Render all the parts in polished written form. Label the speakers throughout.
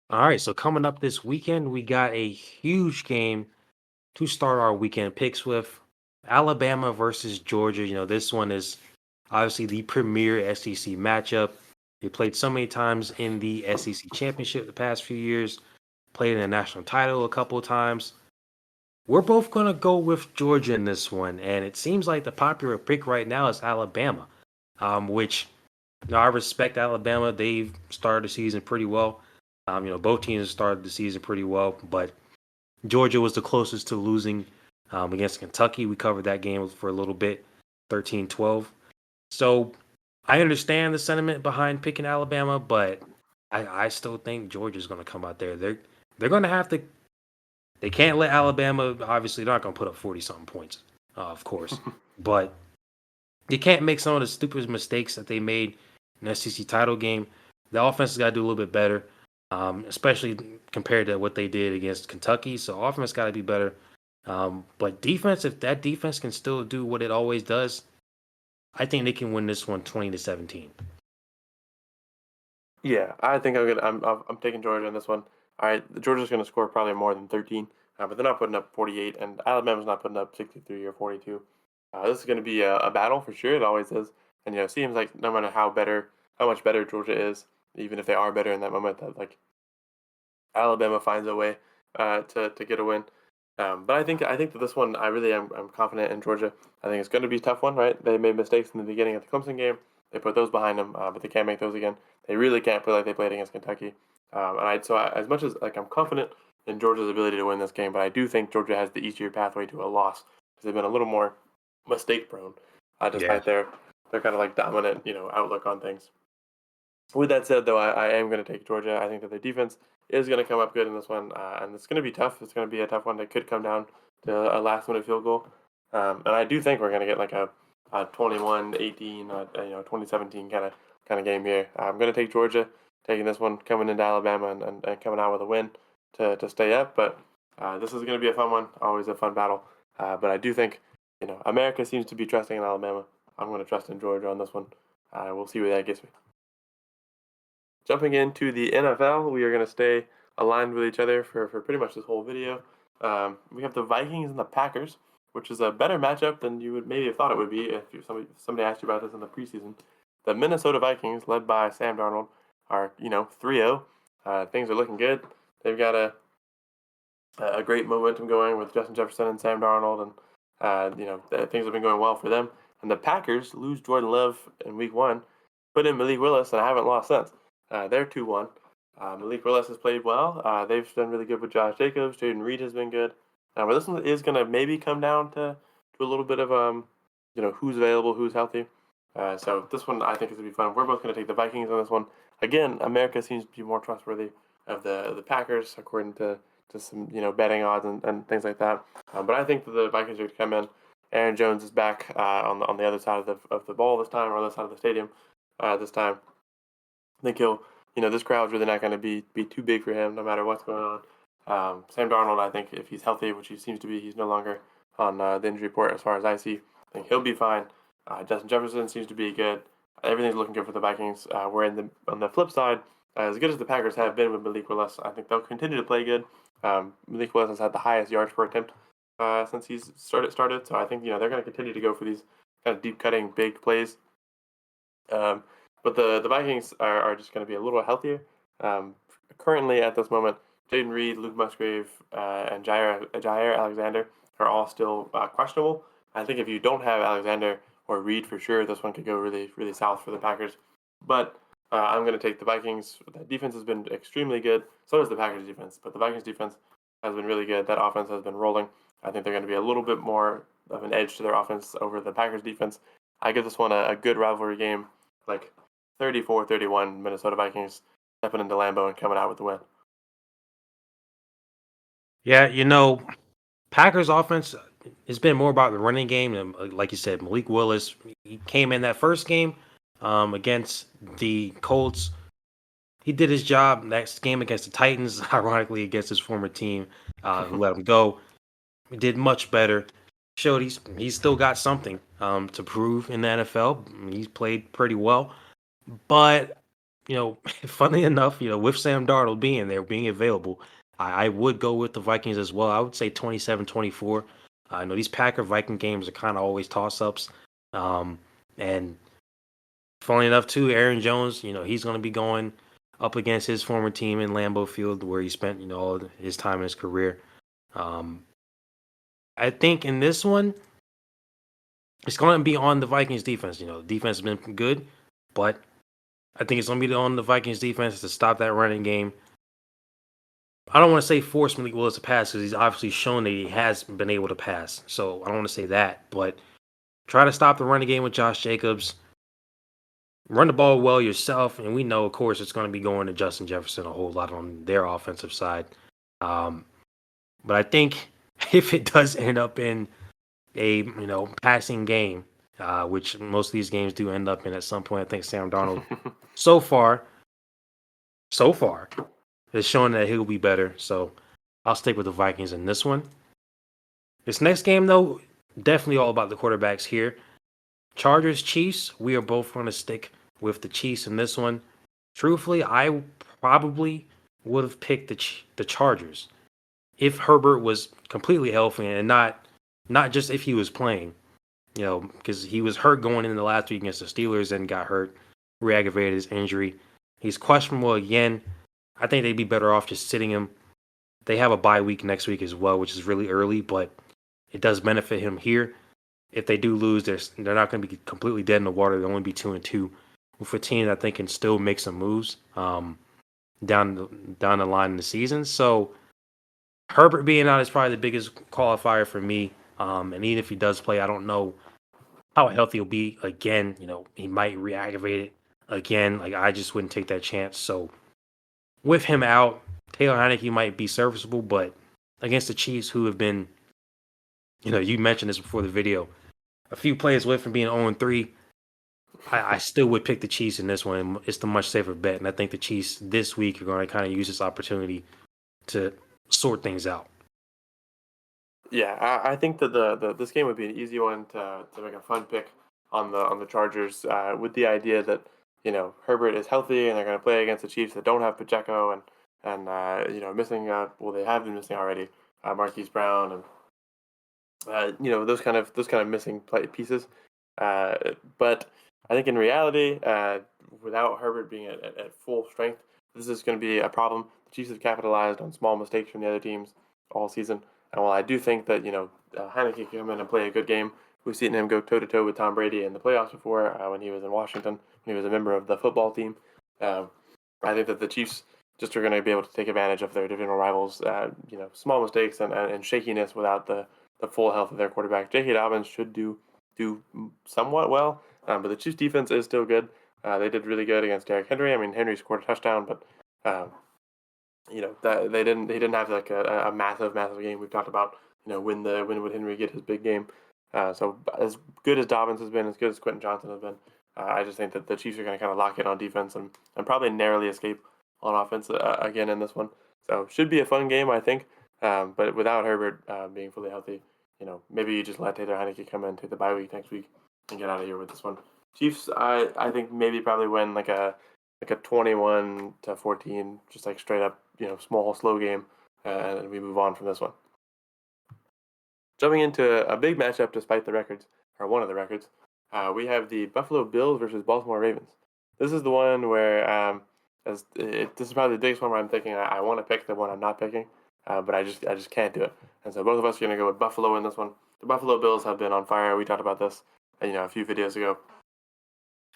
Speaker 1: All right, so coming up this weekend, we got a huge game to start our weekend picks with Alabama versus Georgia. This one is obviously the premier SEC matchup. They played so many times in the SEC championship the past few years, played in the national title a couple of times. We're both going to go with Georgia in this one, and it seems like the popular pick right now is Alabama, which I respect Alabama. They've started the season pretty well. Both teams started the season pretty well, but Georgia was the closest to losing against Kentucky. We covered that game for a little bit, 13-12. So I understand the sentiment behind picking Alabama, but I still think Georgia's going to come out there. They're going to have to. They can't let Alabama. Obviously, they're not going to put up 40-something points, of course, but they can't make some of the stupid mistakes that they made in the SEC title game. The offense has got to do a little bit better, especially compared to what they did against Kentucky. So offense got to be better. But defense, if that defense can still do what it always does, I think they can win this one 20-17.
Speaker 2: Yeah, I think I'm taking Georgia in this one. All right, Georgia's going to score probably more than 13, but they're not putting up 48, and Alabama's not putting up 63 or 42. This is going to be a battle for sure. It always is, and it seems like no matter how much better Georgia is, even if they are better in that moment, that like Alabama finds a way to get a win. But I think that this one, I'm confident in Georgia. I think it's going to be a tough one, right? They made mistakes in the beginning of the Clemson game. They put those behind them, but they can't make those again. They really can't play like they played against Kentucky. As much as like I'm confident in Georgia's ability to win this game, but I do think Georgia has the easier pathway to a loss because they've been a little more mistake prone,
Speaker 1: Yeah.
Speaker 2: despite their kind of like dominant outlook on things. With that said, though, I am going to take Georgia. I think that their defense is going to come up good in this one, and it's going to be tough. It's going to be a tough one that could come down to a last-minute field goal. And I do think we're going to get like a 21-18, 2017 kind of game here. I'm going to take Georgia, taking this one, coming into Alabama and coming out with a win to stay up. But this is going to be a fun one, always a fun battle. But I do think, America seems to be trusting in Alabama. I'm going to trust in Georgia on this one. We'll see where that gets me. Jumping into the NFL, we are going to stay aligned with each other for pretty much this whole video. We have the Vikings and the Packers, which is a better matchup than you would maybe have thought it would be if somebody asked you about this in the preseason. The Minnesota Vikings, led by Sam Darnold, are 3-0. Things are looking good. They've got a great momentum going with Justin Jefferson and Sam Darnold, and things have been going well for them. And the Packers lose Jordan Love in Week 1, put in Malik Willis, and I haven't lost since. They're 2-1. Malik Willis has played well. They've done really good with Josh Jacobs. Jaden Reed has been good. But this one is going to maybe come down to a little bit of who's available, who's healthy. So this one I think is going to be fun. We're both going to take the Vikings on this one. Again, America seems to be more trustworthy of the Packers according to some betting odds and things like that. But I think that the Vikings are going to come in. Aaron Jones is back on the other side of the ball this time, or other side of the stadium this time. I think this crowd's really not going to be too big for him, no matter what's going on. Sam Darnold, I think if he's healthy, which he seems to be, he's no longer on the injury report as far as I see. I think he'll be fine. Justin Jefferson seems to be good. Everything's looking good for the Vikings. We're on the flip side, as good as the Packers have been with Malik Willis, I think they'll continue to play good. Malik Willis has had the highest yards per attempt since he's started. So I think they're going to continue to go for these kind of deep cutting big plays. But the Vikings are just going to be a little healthier. Currently, at this moment, Jaden Reed, Luke Musgrave, and Jair Alexander are all still questionable. I think if you don't have Alexander or Reed for sure, this one could go really, really south for the Packers. But I'm going to take the Vikings. The defense has been extremely good. So is the Packers defense. But the Vikings defense has been really good. That offense has been rolling. I think they're going to be a little bit more of an edge to their offense over the Packers defense. I give this one a good rivalry game, like 34-31, Minnesota Vikings stepping into Lambeau and coming out with the win.
Speaker 1: Yeah, Packers offense has been more about the running game. And like you said, Malik Willis, he came in that first game against the Colts. He did his job. Next game against the Titans, ironically against his former team, who let him go. He did much better. Showed he's still got something to prove in the NFL. He's played pretty well, but Funnily enough, with Sam Darnold being there, being available, I would go with the Vikings as well. I would say 27-24. I know these Packer Viking games are kind of always toss ups. And funnily enough, too, Aaron Jones, he's going to be going up against his former team in Lambeau Field where he spent, all his time in his career. Um, I think in this one, it's going to be on the Vikings defense. The defense has been good, but I think it's going to be on the Vikings defense to stop that running game. I don't want to say force Malik Willis to pass because he's obviously shown that he has been able to pass. So I don't want to say that, but try to stop the running game with Josh Jacobs. Run the ball well yourself, and we know, of course, it's going to be going to Justin Jefferson a whole lot on their offensive side. Um, but I think if it does end up in a passing game, which most of these games do end up in at some point, I think Sam Darnold so far is showing that he'll be better. So I'll stick with the Vikings in this one. This next game, though, definitely all about the quarterbacks here. Chargers, Chiefs, we are both going to stick with the Chiefs in this one. Truthfully, I probably would have picked the Chargers if Herbert was completely healthy and not just if he was playing, because he was hurt going into the last week against the Steelers and got hurt, re-aggravated his injury. He's questionable again. I think they'd be better off just sitting him. They have a bye week next week as well, which is really early, but it does benefit him here. If they do lose, they're not going to be completely dead in the water. They'll only be 2-2 with a team that I think can still make some moves down the line in the season. So Herbert being out is probably the biggest qualifier for me. And even if he does play, I don't know how healthy he'll be again. He might re-aggravate it again. Like I just wouldn't take that chance. So with him out, Taylor Heineke might be serviceable, but against the Chiefs, who have been, you mentioned this before the video, a few plays away from being 0-3, I still would pick the Chiefs in this one. It's the much safer bet, and I think the Chiefs this week are going to kind of use this opportunity to sort things out.
Speaker 2: Yeah, I think that the this game would be an easy one to make a fun pick on the Chargers with the idea that Herbert is healthy and they're going to play against the Chiefs that don't have Pacheco and missing well they have been missing already Marquise Brown and those kind of missing pieces. Uh, but I think in reality, without Herbert being at full strength, this is going to be a problem. The Chiefs have capitalized on small mistakes from the other teams all season. And while I do think that Heineke can come in and play a good game, we've seen him go toe to toe with Tom Brady in the playoffs before when he was in Washington, when he was a member of the football team. Um, I think that the Chiefs just are going to be able to take advantage of their divisional rivals. Small mistakes and shakiness without the full health of their quarterback. J.K. Dobbins should do somewhat well, but the Chiefs defense is still good. They did really good against Derrick Henry. I mean, Henry scored a touchdown, but that he didn't have like a massive game. We've talked about when would Henry get his big game. So as good as Dobbins has been, as good as Quentin Johnson has been, I just think that the Chiefs are going to kind of lock in on defense and probably narrowly escape on offense again in this one. So should be a fun game, I think. But without Herbert being fully healthy, maybe you just let Taylor Heineke come in, take the bye week next week, and get out of here with this one. Chiefs, I think maybe probably win like a 21-14, just like straight up, small, slow game, and we move on from this one. Jumping into a big matchup despite the records, or one of the records, we have the Buffalo Bills versus Baltimore Ravens. This is the one where, this is probably the biggest one where I'm thinking I want to pick the one I'm not picking, but I just can't do it. And so both of us are going to go with Buffalo in this one. The Buffalo Bills have been on fire. We talked about this, a few videos ago.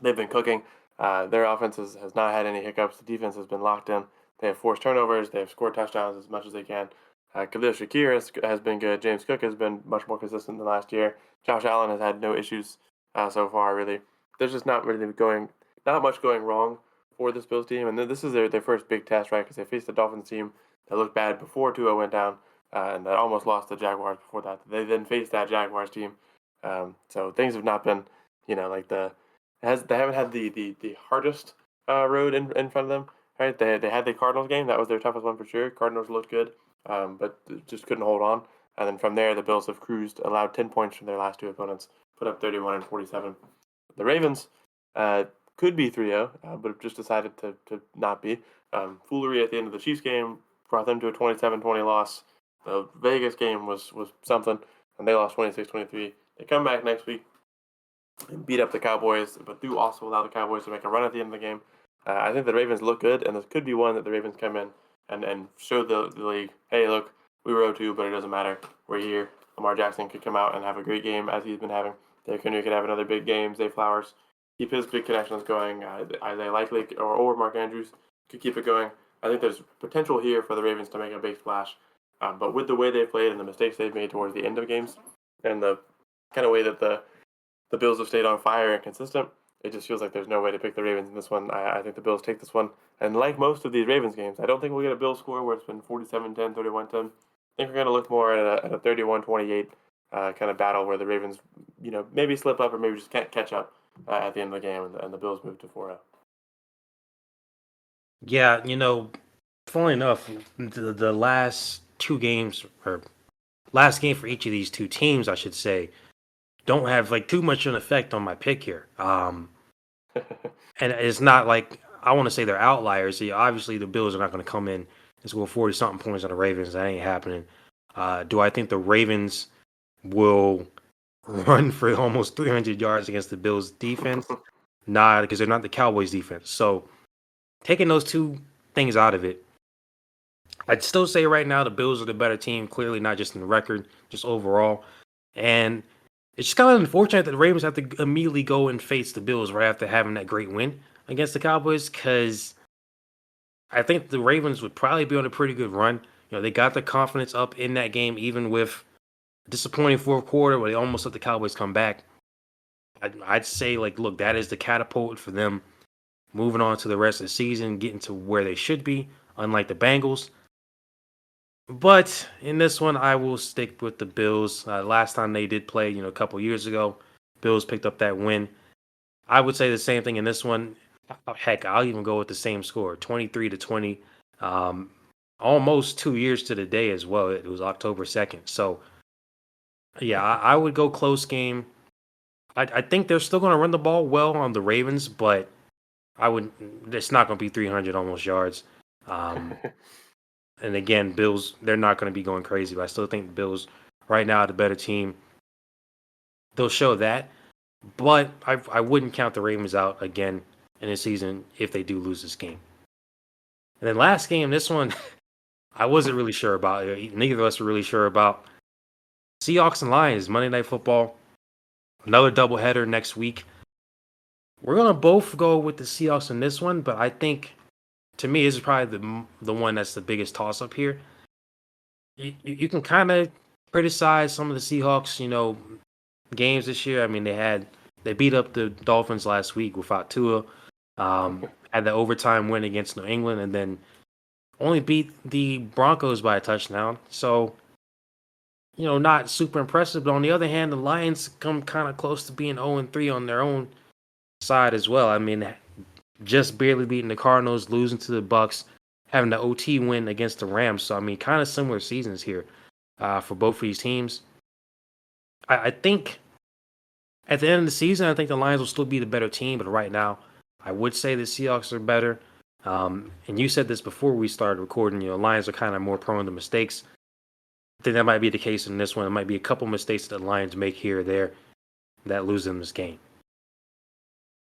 Speaker 2: They've been cooking. Their offense has not had any hiccups. The defense has been locked in. They have forced turnovers. They have scored touchdowns as much as they can. Khalil Shakir has been good. James Cook has been much more consistent than last year. Josh Allen has had no issues so far, really. There's just not much going wrong for this Bills team. And this is their first big test, right? Because they faced the Dolphins team that looked bad before Tua went down and that almost lost the Jaguars before that. They then faced that Jaguars team. So things have not been, like they haven't had the hardest road in front of them. Right? They had the Cardinals game. That was their toughest one for sure. Cardinals looked good, but just couldn't hold on. And then from there, the Bills have cruised, allowed 10 points from their last two opponents, put up 31 and 47. The Ravens, could be 3-0, but have just decided to not be. Foolery at the end of the Chiefs game brought them to a 27-20 loss. The Vegas game was something, and they lost 26-23. They come back next week and beat up the Cowboys, but do also allow the Cowboys to make a run at the end of the game. I think the Ravens look good, and this could be one that the Ravens come in and show the league, hey, look, we were 0-2, but it doesn't matter. We're here. Lamar Jackson could come out and have a great game as he's been having. Derrick Henry could have another big game. Zay Flowers keep his big connections going. They likely or Mark Andrews could keep it going. I think there's potential here for the Ravens to make a big splash. But with the way they've played and the mistakes they've made towards the end of games, and the kind of way that the Bills have stayed on fire and consistent, it just feels like there's no way to pick the Ravens in this one. I think the Bills take this one. And like most of these Ravens games, I don't think we'll get a Bills score where it's been 47-10, 31-10. I think we're going to look more at a 31-28 kind of battle where the Ravens, maybe slip up or maybe just can't catch up at the end of the game, and the Bills move to 4-0.
Speaker 1: Yeah, funnily enough, the last two games, or last game for each of these two teams, I should say, don't have like too much of an effect on my pick here. And it's not like I want to say they're outliers. Yeah, obviously, the Bills are not going to come in and score 40 something points on the Ravens. That ain't happening. Do I think the Ravens will run for almost 300 yards against the Bills defense? Nah, because they're not the Cowboys defense. So taking those two things out of it, I'd still say right now the Bills are the better team, clearly not just in the record, just overall. And it's just kind of unfortunate that the Ravens have to immediately go and face the Bills right after having that great win against the Cowboys, because I think the Ravens would probably be on a pretty good run. They got the confidence up in that game, even with a disappointing fourth quarter where they almost let the Cowboys come back. I'd say, like, look, that is the catapult for them moving on to the rest of the season, getting to where they should be, unlike the Bengals. But in this one, I will stick with the Bills. Last time they did play, a couple years ago, Bills picked up that win. I would say the same thing in this one. Heck, I'll even go with the same score, 23-20. Um, Almost 2 years to the day as well. It was October 2nd. So yeah, I would go close game. I think they're still going to run the ball well on the Ravens, but I would. It's not going to be 300 almost yards. Um, and again, Bills, they're not going to be going crazy, but I still think the Bills right now are the better team. They'll show that, but I wouldn't count the Ravens out again in the season if they do lose this game. And then last game, this one, I wasn't really sure about. Neither of us were really sure about. Seahawks and Lions, Monday Night Football, another doubleheader next week. We're gonna both go with the Seahawks in this one, but I think, to me, this is probably the one that's the biggest toss up here. You can kind of criticize some of the Seahawks, games this year. I mean, they beat up the Dolphins last week without Tua. Had the overtime win against New England, and then only beat the Broncos by a touchdown. So, not super impressive. But on the other hand, the Lions come kind of close to being 0-3 on their own side as well. I mean, just barely beating the Cardinals, losing to the Bucks, having the OT win against the Rams. So I mean, kind of similar seasons here for both of these teams. I think at the end of the season, I think the Lions will still be the better team, but right now, I would say the Seahawks are better. And you said this before we started recording. Lions are kind of more prone to mistakes. I think that might be the case in this one. It might be a couple mistakes that the Lions make here or there that lose them this game.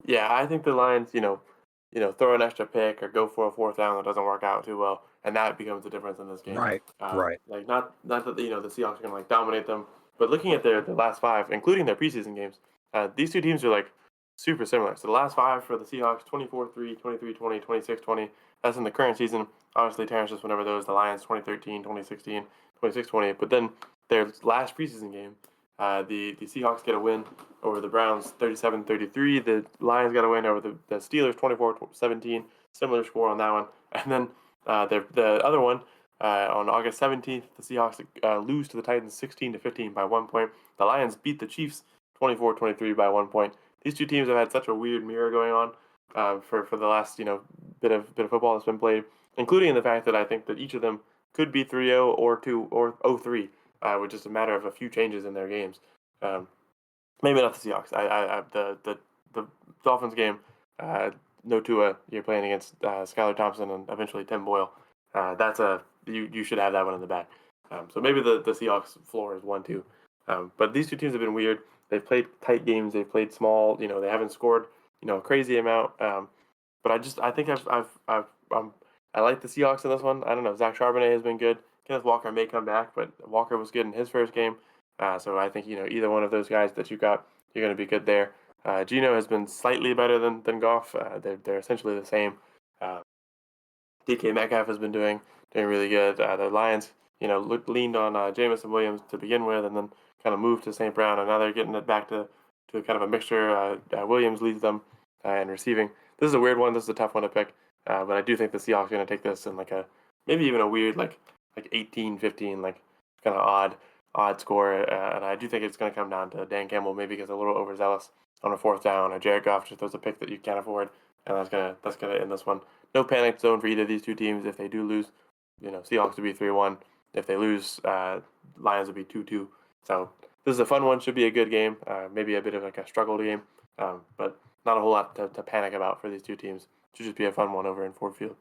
Speaker 2: Yeah, I think the Lions, throw an extra pick or go for a fourth down that doesn't work out too well, and that becomes the difference in this game.
Speaker 1: Right, right.
Speaker 2: Like not that the Seahawks are gonna like dominate them, but looking at their last five, including their preseason games, these two teams are like super similar. So the last five for the Seahawks: 24-3, 23-20, 26-20. That's in the current season. Obviously, Terrence just went over those. The Lions 2013, 2016, 26-20. But then their last preseason game, the Seahawks get a win over the Browns 37-33. The Lions got a win over the Steelers 24-17. Similar score on that one. And then the other one, on August 17th, the Seahawks lose to the Titans 16-15 by 1 point. The Lions beat the Chiefs 24-23 by 1 point. These two teams have had such a weird mirror going on for the last bit of football that's been played, including the fact that I think that each of them could be 3-0 or 2 or 0-3, which is a matter of a few changes in their games. Maybe not the Seahawks. The Dolphins game no Tua, you're playing against Skylar Thompson and eventually Tim Boyle. That's a you should have that one in the bag. So maybe the Seahawks floor is 1-2. But these two teams have been weird. They've played tight games. They've played small. They haven't scored a crazy amount. But I think I like the Seahawks in this one. I don't know. Zach Charbonnet has been good. Kenneth Walker may come back, but Walker was good in his first game. So I think either one of those guys that you got, you're going to be good there. Gino has been slightly better than Goff. They're essentially the same. Uh, DK Metcalf has been doing really good. The Lions, leaned on Jameson Williams to begin with, and then kind of moved to St. Brown, and now they're getting it back to kind of a mixture. Williams leads them in receiving. This is a weird one. This is a tough one to pick, but I do think the Seahawks are going to take this in like maybe even a weird like 18-15, like kind of odd score, and I do think it's going to come down to Dan Campbell maybe gets a little overzealous on a fourth down, or Jared Goff just throws a pick that you can't afford, and that's gonna end this one. No panic zone for either of these two teams. If they do lose, Seahawks will be 3-1. If they lose, Lions will be 2-2. So this is a fun one. Should be a good game. Maybe a bit of like a struggle game, but not a whole lot to panic about for these two teams. Should just be a fun one over in Ford Field.